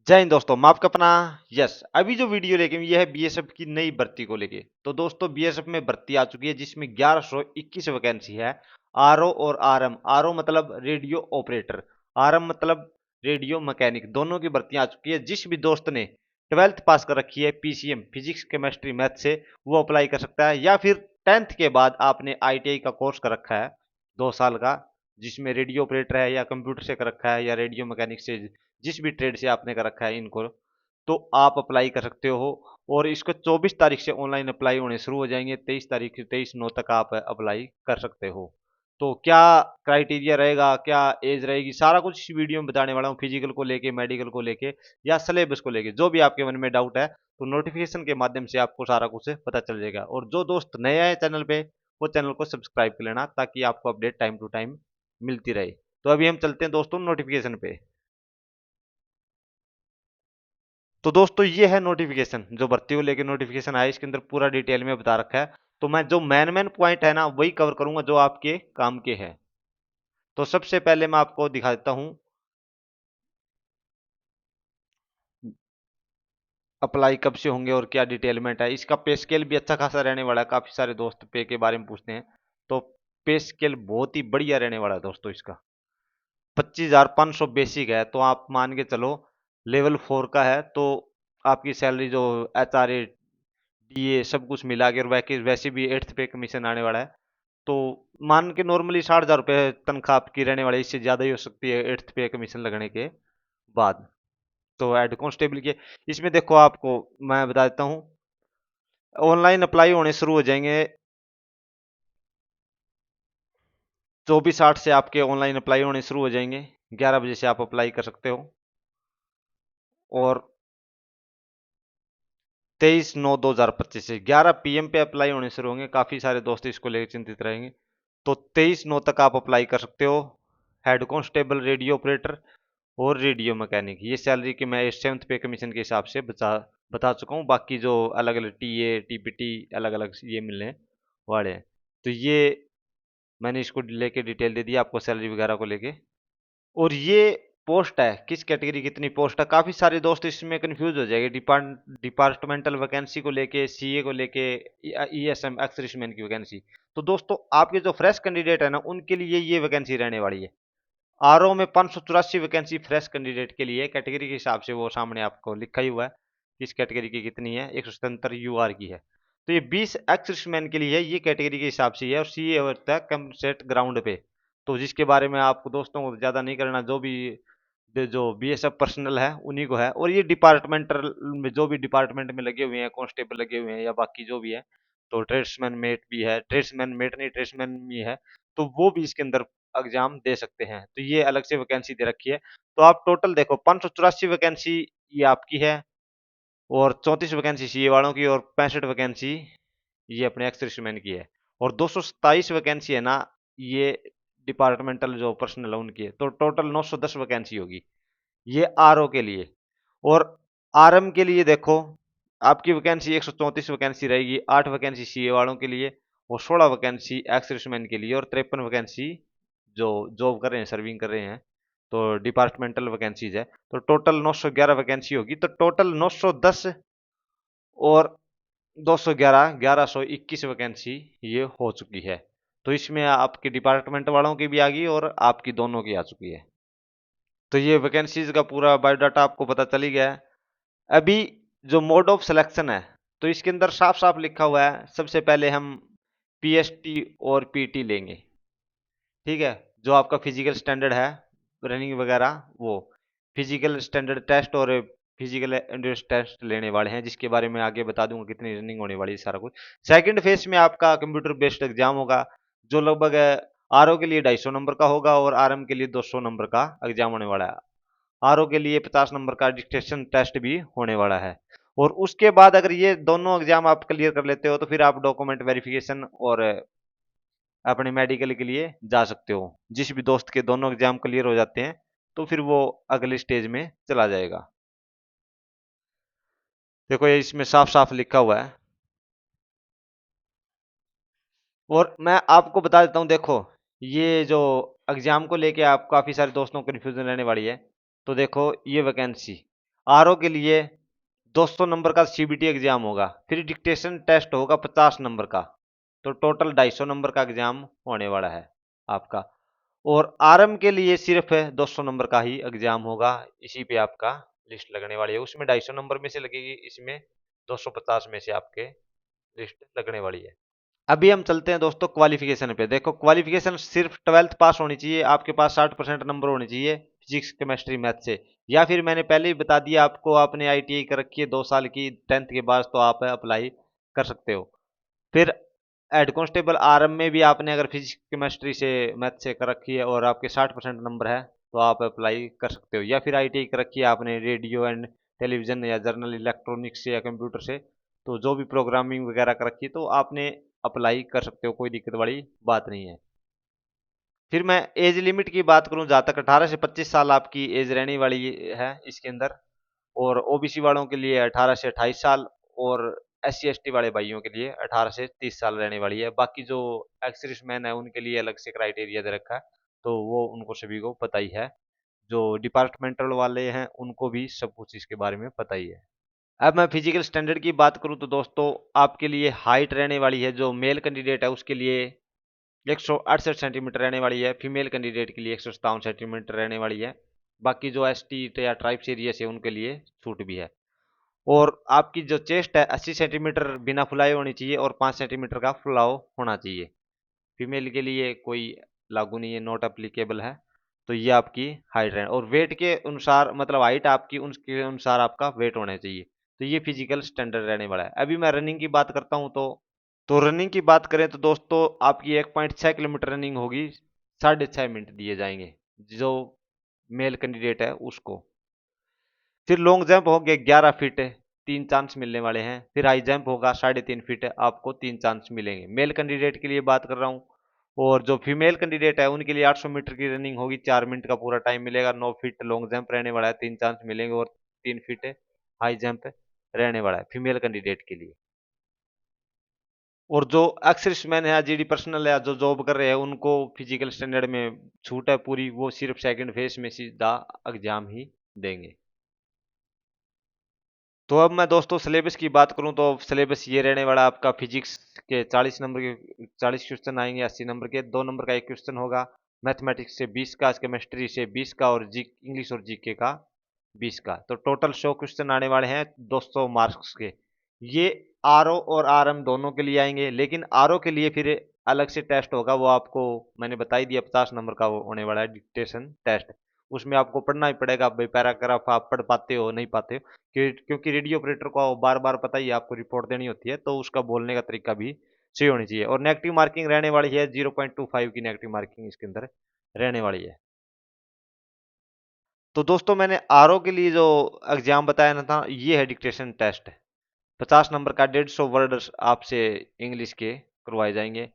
जय हिंद दोस्तों, मैं आपका अपना यस। अभी जो वीडियो लेके ये है बीएसएफ की नई भर्ती को लेके। तो दोस्तों बीएसएफ में भर्ती आ चुकी है जिसमें 1121 वैकेंसी है। आरओ और आरएम। आरओ मतलब रेडियो ऑपरेटर, आरएम मतलब रेडियो मैकेनिक, दोनों की भर्ती आ चुकी है। जिस भी दोस्त ने 12th पास कर रखी है पीसीएम फिजिक्स केमिस्ट्री मैथ से वो अप्लाई कर सकता है, या फिर 10th के बाद आपने आईटीआई का कोर्स कर रखा है 2 साल का, जिसमें रेडियो ऑपरेटर है या कंप्यूटर से कर रखा है या रेडियो मैकेनिक से, जिस भी ट्रेड से आपने कर रखा है इनको, तो आप अप्लाई कर सकते हो। और इसको 24 तारीख से ऑनलाइन अप्लाई होने शुरू हो जाएंगे। 23 तारीख से 23/9 तक आप अप्लाई कर सकते हो। तो क्या क्राइटेरिया रहेगा, क्या एज रहेगी, सारा कुछ इस वीडियो में बताने वाला हूँ। फिजिकल को लेके, मेडिकल को लेके या सिलेबस को लेके, जो भी आपके मन में डाउट है तो नोटिफिकेशन के माध्यम से आपको सारा कुछ पता चल जाएगा। और जो दोस्त नए आए चैनल पे वो चैनल को सब्सक्राइब कर लेना ताकि आपको अपडेट टाइम टू टाइम मिलती रहे। तो अभी हम चलते हैं दोस्तों नोटिफिकेशन पे। तो दोस्तों ये है नोटिफिकेशन, जो भर्ती को लेकर नोटिफिकेशन आया, इसके अंदर पूरा डिटेल में बता रखा है। तो मैं जो मेन मेन पॉइंट है ना वही कवर करूंगा जो आपके काम के हैं। तो सबसे पहले मैं आपको दिखा देता हूं अप्लाई कब से होंगे और क्या डिटेलमेंट है। इसका पे स्केल भी अच्छा खासा रहने वाला है। काफी सारे दोस्त पे के बारे में पूछते हैं, तो पे स्केल बहुत ही बढ़िया रहने वाला है दोस्तों। इसका 25,500 बेसिक है, तो आप मान के चलो लेवल 4 का है तो आपकी सैलरी जो एचआरए डीए सब कुछ मिला के, और वैसे भी 8th पे कमीशन आने वाला है। तो मान के नॉर्मली 60,000 रुपये तनख्वाह आपकी रहने वाली है। इससे ज़्यादा ही हो सकती है 8th पे कमीशन लगने के बाद। तो हेड कांस्टेबल के इसमें देखो, आपको मैं बता देता हूँ, ऑनलाइन अप्लाई होने शुरू हो जाएंगे 24/8 से। आपके ऑनलाइन अप्लाई होने शुरू हो जाएंगे, 11 बजे से आप अप्लाई कर सकते हो। और 23/9/2025 से 11 PM पे अप्लाई होने शुरू होंगे। काफ़ी सारे दोस्त इसको लेकर चिंतित रहेंगे। तो 23/9 तक आप अप्लाई कर सकते हो। हेड कांस्टेबल, रेडियो ऑपरेटर और रेडियो मैकेनिक, ये सैलरी की मैं 7th पे कमीशन के हिसाब से बता चुका हूँ। बाकी जो अलग अलग टीए टीपीटी अलग अलग ये मिलने वाले हैं। तो ये मैंने इसको लेके डिटेल दे दिया आपको, सैलरी वगैरह को लेके। और ये पोस्ट है, किस कैटेगरी कितनी पोस्ट है, काफी सारे दोस्त इसमें कंफ्यूज हो जाएंगे। डिपार्टमेंटल वैकेंसी को लेके, सीए को लेके, ईएसएम एक्सरिशमैन की वैकेंसी। तो दोस्तों आपके जो फ्रेश कैंडिडेट है ना उनके लिए ये वैकेंसी रहने वाली है। आरओ में 584 वैकेंसी फ्रेश कैंडिडेट के लिए, कैटेगरी के हिसाब से वो सामने आपको लिखा ही हुआ है किस कैटेगरी की कितनी है। 177 यूआर की है। तो ये 20 एक्सरिशमैन के लिए है, ये कैटेगरी के हिसाब से है। और सीए होता है कम सेट ग्राउंड पे। तो जिसके बारे में आपको दोस्तों को ज़्यादा नहीं करना, जो बीएसएफ पर्सनल है उन्हीं को है। और ये डिपार्टमेंटल में जो भी डिपार्टमेंट में लगे हुए हैं, कांस्टेबल लगे हुए हैं या बाकी जो भी है, तो ट्रेड्समैन मेट भी है, ट्रेड्समैन मेट नहीं ट्रेड्समैन भी है, तो वो भी इसके अंदर एग्जाम दे सकते हैं। तो ये अलग से वैकेंसी दे रखी है। तो आप टोटल देखो 584 वैकेंसी ये आपकी है, और 34 वैकेंसी सीए वालों की, और 65 वैकेंसी ये अपने एक्सर्विसमैन की है। और 227 वैकेंसी है ना ये डिपार्टमेंटल जो पर्सनल है उनकी है। तो टोटल 910 वैकेंसी होगी ये आरओ के लिए। और आरएम के लिए देखो, आपकी वैकेंसी 134 वैकेंसी रहेगी। 8 वैकेंसी सीए वालों के लिए, और 16 वैकेंसी एक्सर्विसमैन के लिए, और 53 वैकेंसी जो जॉब कर रहे हैं, सर्विंग कर रहे हैं, तो डिपार्टमेंटल वैकेंसीज है। तो टोटल 911 वैकेंसी होगी। तो टोटल 910 और 211, 1121 वैकेंसी ये हो चुकी है। तो इसमें आपके डिपार्टमेंट वालों की भी आ गई और आपकी दोनों की आ चुकी है। तो ये वैकेंसीज का पूरा बायोडाटा आपको पता चल ही गया है। अभी जो मोड ऑफ सिलेक्शन है, तो इसके अंदर साफ साफ लिखा हुआ है, सबसे पहले हम पीएसटी और पीटी लेंगे। ठीक है, जो आपका फिजिकल स्टैंडर्ड है, रनिंग वगैरह, वो फिजिकल स्टैंडर्ड टेस्ट और फिजिकल एंड्योरेंस टेस्ट लेने वाले हैं, जिसके बारे में आगे बता दूंगा कितनी रनिंग होने वाली है सारा कुछ। सेकंड फेज में आपका कंप्यूटर बेस्ड एग्जाम होगा, जो लगभग आरओ के लिए 250 नंबर का होगा और आरएम के लिए 200 नंबर का एग्जाम होने वाला है। आरओ के लिए 50 नंबर का डिक्टेशन टेस्ट भी होने वाला है। और उसके बाद अगर ये दोनों एग्जाम आप क्लियर कर लेते हो तो फिर आप डॉक्यूमेंट वेरिफिकेशन और अपने मेडिकल के लिए जा सकते हो। जिस भी दोस्त के दोनों एग्जाम क्लियर हो जाते हैं तो फिर वो अगले स्टेज में चला जाएगा। देखो ये इसमें साफ साफ लिखा हुआ है। और मैं आपको बता देता हूँ, देखो ये जो एग्जाम को लेके आप काफी सारे दोस्तों को कन्फ्यूजन रहने वाली है। तो देखो ये वैकेंसी आरओ के लिए 200 नंबर का सीबीटी एग्जाम होगा, फिर डिक्टेशन टेस्ट होगा 50 नंबर का, तो टोटल 250 नंबर का एग्जाम होने वाला है आपका। और आरएम के लिए सिर्फ 200 नंबर का ही एग्जाम होगा, इसी पे आपका लिस्ट लगने वाली है, उसमें 250 नंबर में से लगेगी, इसमें 250 में से आपके लिस्ट लगने वाली है। अभी हम चलते हैं दोस्तों क्वालिफिकेशन पे। देखो क्वालिफिकेशन सिर्फ 12th पास होनी चाहिए, आपके पास 60% नंबर होने चाहिए फिजिक्स केमिस्ट्री मैथ से, या फिर मैंने पहले ही बता दिया आपको, आपने आईटीआई कर रखी है 2 साल की 10th के बाद, तो आप अप्लाई कर सकते हो। फिर हेड कांस्टेबल आरएम में भी आपने अगर फिजिक्स केमिस्ट्री से मैथ से कर रखी है और आपके 60% नंबर है, तो आप अप्लाई कर सकते हो। या फिर आईटीआई कर रखी है आपने रेडियो एंड टेलीविजन या जर्नल इलेक्ट्रॉनिक्स से या कंप्यूटर से, तो जो भी प्रोग्रामिंग वगैरह कर रखी है, तो आपने अप्लाई कर सकते हो, कोई दिक्कत वाली बात नहीं है। फिर मैं एज लिमिट की बात करूं, जहाँ तक 18 से 25 साल आपकी एज रहने वाली है इसके अंदर, और ओबीसी वालों के लिए 18 से 28 साल, और SC ST वाले भाइयों के लिए 18 से 30 साल रहने वाली है। बाकी जो एक्स मैन है उनके लिए अलग से क्राइटेरिया दे रखा है, तो वो उनको सभी को पता ही है। जो डिपार्टमेंटल वाले हैं उनको भी सब कुछ इसके बारे में पता ही है। अब मैं फिजिकल स्टैंडर्ड की बात करूं तो दोस्तों, आपके लिए हाइट रहने वाली है, जो मेल कैंडिडेट है उसके लिए 168 सेंटीमीटर रहने वाली है, फीमेल कैंडिडेट के लिए 157 सेंटीमीटर रहने वाली है। बाकी जो ST या ट्राइब एरिया है उनके लिए छूट भी है। और आपकी जो चेस्ट है 80 सेंटीमीटर बिना फुलाए होनी चाहिए, और 5 सेंटीमीटर का फुलाव होना चाहिए। फीमेल के लिए कोई लागू नहीं है, नॉट अप्लीकेबल है। तो ये आपकी हाइट है, और वेट के अनुसार, मतलब हाइट आपकी उसके अनुसार आपका वेट होना चाहिए। तो ये फिजिकल स्टैंडर्ड रहने वाला है। अभी मैं रनिंग की बात करता हूँ, तो रनिंग की बात करें तो दोस्तों, आपकी 1.6 किलोमीटर रनिंग होगी, 6.5 मिनट दिए जाएंगे जो मेल कैंडिडेट है उसको। फिर लॉन्ग जंप हो गया 11 फीट, 3 चांस मिलने वाले हैं। फिर हाई जंप होगा 3.5 फीट, आपको 3 चांस मिलेंगे, मेल कैंडिडेट के लिए बात कर रहा हूँ। और जो फीमेल कैंडिडेट है उनके लिए 800 मीटर की रनिंग होगी, 4 मिनट का पूरा टाइम मिलेगा। 9 फीट लॉन्ग जंप रहने वाला है, 3 चांस मिलेंगे, और 3 फीट हाई जंप रहने वाला है फीमेल कैंडिडेट के लिए। और जो एक्सर्विसमैन है, जीडी पर्सनल है, जो जॉब कर रहे हैं, उनको फिजिकल स्टैंडर्ड में छूट है पूरी, वो सिर्फ सेकंड फेज में सीधा एग्जाम ही देंगे। तो अब मैं दोस्तों सिलेबस की बात करूं, तो सिलेबस ये रहने वाला आपका, फिजिक्स के 40 नंबर के 40 क्वेश्चन आएंगे, 80 नंबर के, 2 नंबर का एक क्वेश्चन होगा। मैथमेटिक्स से 20 का, केमिस्ट्री से 20 का, और जी इंग्लिश और जीके का 20 का, तो टोटल 100 क्वेश्चन आने वाले हैं 200 मार्क्स के। ये आरओ और आरएम दोनों के लिए आएंगे, लेकिन आरओ के लिए फिर अलग से टेस्ट होगा, वो आपको मैंने बता ही दिया, 50 नंबर का वो होने वाला है डिक्टेशन टेस्ट। उसमें आपको पढ़ना ही पड़ेगा भाई, पैराग्राफ आप पढ़ पाते हो नहीं पाते हो, क्योंकि रेडियो ऑपरेटर को बार बार पता ही है, आपको रिपोर्ट देनी होती है, तो उसका बोलने का तरीका भी सही होनी चाहिए। और नेगेटिव मार्किंग रहने वाली है, 0.25 की नेगेटिव मार्किंग इसके अंदर रहने वाली है। तो दोस्तों मैंने आरओ के लिए जो एग्जाम बताया ना था, ये है डिक्टेशन टेस्ट। 50 नंबर का 150 वर्ड आपसे इंग्लिश के करवाए जाएंगे।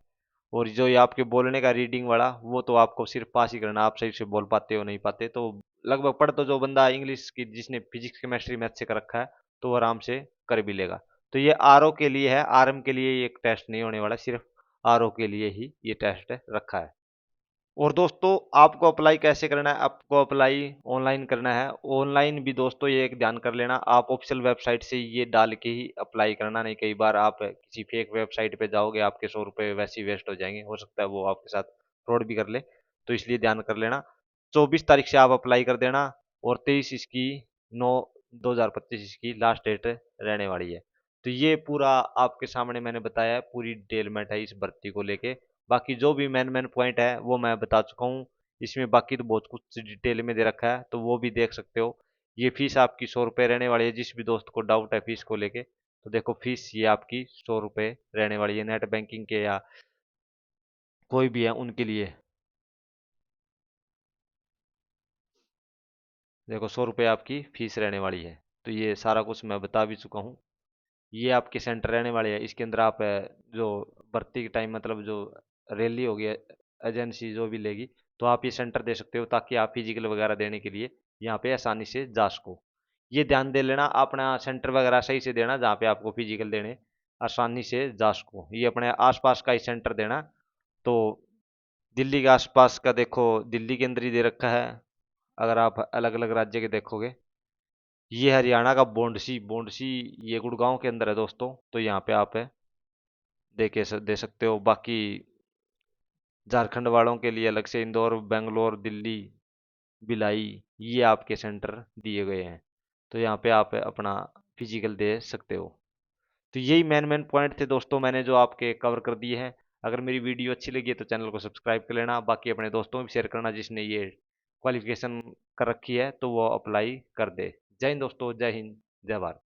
और जो ये आपके बोलने का रीडिंग वाला, वो तो आपको सिर्फ पास ही करना, आप सही से बोल पाते हो नहीं पाते, तो लगभग पढ़ तो जो बंदा इंग्लिश की जिसने फिजिक्स केमिस्ट्री मैथ से कर रखा है, तो वो आराम से कर भी लेगा। तो ये आरओ के लिए है, आरएम के लिए ये एक टेस्ट नहीं होने वाला, सिर्फ आरओ के लिए ही ये टेस्ट रखा है। और दोस्तों आपको अप्लाई कैसे करना है, आपको अप्लाई ऑनलाइन करना है। ऑनलाइन भी दोस्तों ये एक ध्यान कर लेना, आप ऑफिशियल वेबसाइट से ये डाल के ही अप्लाई करना, नहीं कई बार आप किसी फेक वेबसाइट पे जाओगे, आपके 100 रुपये वैसे ही वेस्ट हो जाएंगे, हो सकता है वो आपके साथ फ्रॉड भी कर ले, तो इसलिए ध्यान कर लेना। 24 तारीख से आप अप्लाई कर देना, और 23 इसकी 9/2025 इसकी लास्ट डेट रहने वाली है। तो ये पूरा आपके सामने मैंने बताया है, पूरी डिटेलमेंट है इस भर्ती को लेके। बाकी जो भी मेन मेन पॉइंट है वो मैं बता चुका हूँ, इसमें बाकी तो बहुत कुछ डिटेल में दे रखा है, तो वो भी देख सकते हो। ये फीस आपकी 100 रुपये रहने वाली है, जिस भी दोस्त को डाउट है फीस को लेके, तो देखो फीस ये आपकी 100 रुपये रहने वाली है, नेट बैंकिंग के या कोई भी है उनके लिए। देखो 100 रुपये आपकी फीस रहने वाली है, तो ये सारा कुछ मैं बता भी चुका हूँ। ये आपके सेंटर रहने वाले हैं, इसके अंदर आप जो भर्ती के टाइम, मतलब जो रैली होगी, एजेंसी जो भी लेगी, तो आप ये सेंटर दे सकते हो, ताकि आप फिजिकल वगैरह देने के लिए यहाँ पे आसानी से जा सको। ये ध्यान दे लेना, अपना सेंटर वगैरह सही से देना, जहाँ पे आपको फिजिकल देने आसानी से जा सको। ये अपने आसपास का ही सेंटर देना। तो दिल्ली के आसपास का देखो, दिल्ली के अंदर ही दे रखा है। अगर आप अलग अलग राज्य के देखोगे, ये हरियाणा का बोंडसी, बोंडसी ये गुड़गांव के अंदर है दोस्तों, तो यहाँ पे आप दे सकते हो। बाकी झारखंड वालों के लिए अलग से इंदौर, बेंगलोर, दिल्ली, भिलाई, ये आपके सेंटर दिए गए हैं। तो यहाँ पे आप अपना फिजिकल दे सकते हो। तो यही मेन मेन पॉइंट थे दोस्तों, मैंने जो आपके कवर कर दिए हैं। अगर मेरी वीडियो अच्छी लगी है तो चैनल को सब्सक्राइब कर लेना, बाकी अपने दोस्तों में भी शेयर करना जिसने ये क्वालिफिकेशन कर रखी है तो वो अप्लाई कर दे। जय हिंद दोस्तों, जय हिंद, जय भारत।